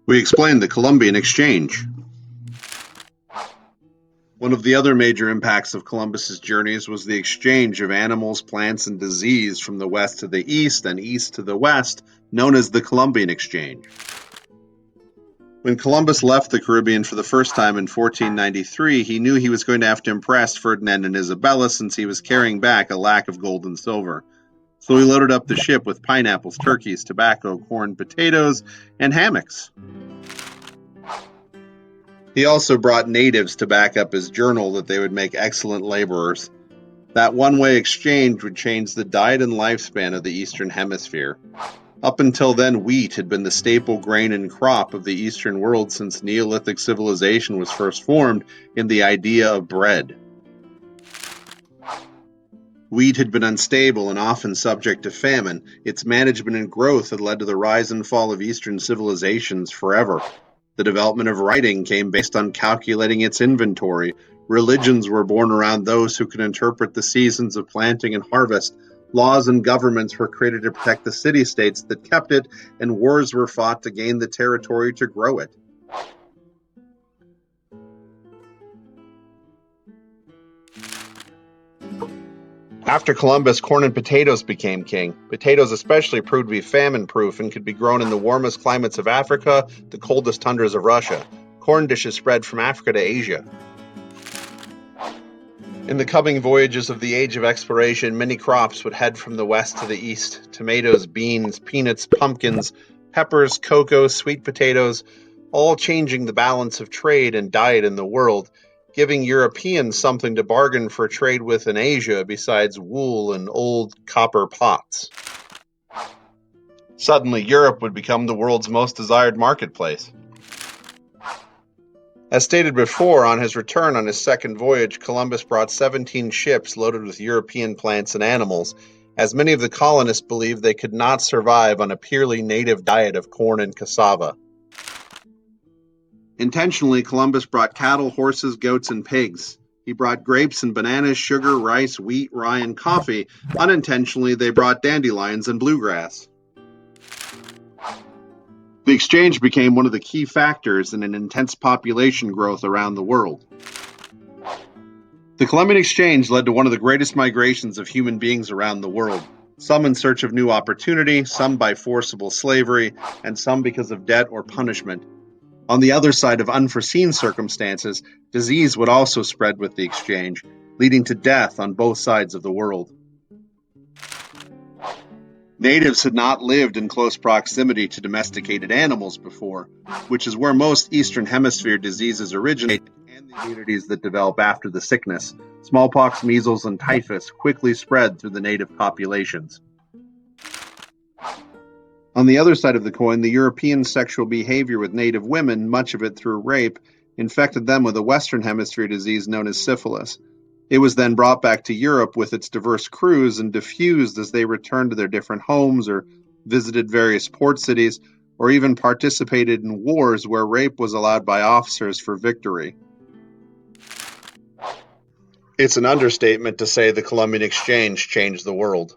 We explained the Columbian Exchange. One of the other major impacts of Columbus's journeys was the exchange of animals, plants, and disease from the west to the east and east to the west, known as the Columbian Exchange. When Columbus left the Caribbean for the first time in 1493, he knew he was going to have to impress Ferdinand and Isabella since he was carrying back a lack of gold and silver. So he loaded up the ship with pineapples, turkeys, tobacco, corn, potatoes, and hammocks. He also brought natives to back up his journal that they would make excellent laborers. That one-way exchange would change the diet and lifespan of the Eastern Hemisphere. Up until then, wheat had been the staple grain and crop of the Eastern world since Neolithic civilization was first formed in the idea of bread. Wheat had been unstable and often subject to famine. Its management and growth had led to the rise and fall of Eastern civilizations forever. The development of writing came based on calculating its inventory. Religions were born around those who could interpret the seasons of planting and harvest. Laws and governments were created to protect the city-states that kept it, and wars were fought to gain the territory to grow it. After Columbus, corn and potatoes became king. Potatoes especially proved to be famine-proof and could be grown in the warmest climates of Africa, the coldest tundras of Russia. Corn dishes spread from Africa to Asia. In the coming voyages of the Age of Exploration, many crops would head from the west to the east. Tomatoes, beans, peanuts, pumpkins, peppers, cocoa, sweet potatoes, all changing the balance of trade and diet in the world, giving Europeans something to bargain for trade with in Asia besides wool and old copper pots. Suddenly, Europe would become the world's most desired marketplace. As stated before, on his return on his second voyage, Columbus brought 17 ships loaded with European plants and animals, as many of the colonists believed they could not survive on a purely native diet of corn and cassava. Intentionally, Columbus brought cattle, horses, goats, and pigs. He brought grapes and bananas, sugar, rice, wheat, rye, and coffee. Unintentionally, they brought dandelions and bluegrass. The exchange became one of the key factors in an intense population growth around the world. The Columbian Exchange led to one of the greatest migrations of human beings around the world, some in search of new opportunity, some by forcible slavery, and some because of debt or punishment. On the other side of unforeseen circumstances, disease would also spread with the exchange, leading to death on both sides of the world. Natives had not lived in close proximity to domesticated animals before, which is where most Eastern Hemisphere diseases originate and the immunities that develop after the sickness. Smallpox, measles, and typhus quickly spread through the native populations. On the other side of the coin, the European sexual behavior with native women, much of it through rape, infected them with a Western Hemisphere disease known as syphilis. It was then brought back to Europe with its diverse crews and diffused as they returned to their different homes or visited various port cities or even participated in wars where rape was allowed by officers for victory. It's an understatement to say the Columbian Exchange changed the world.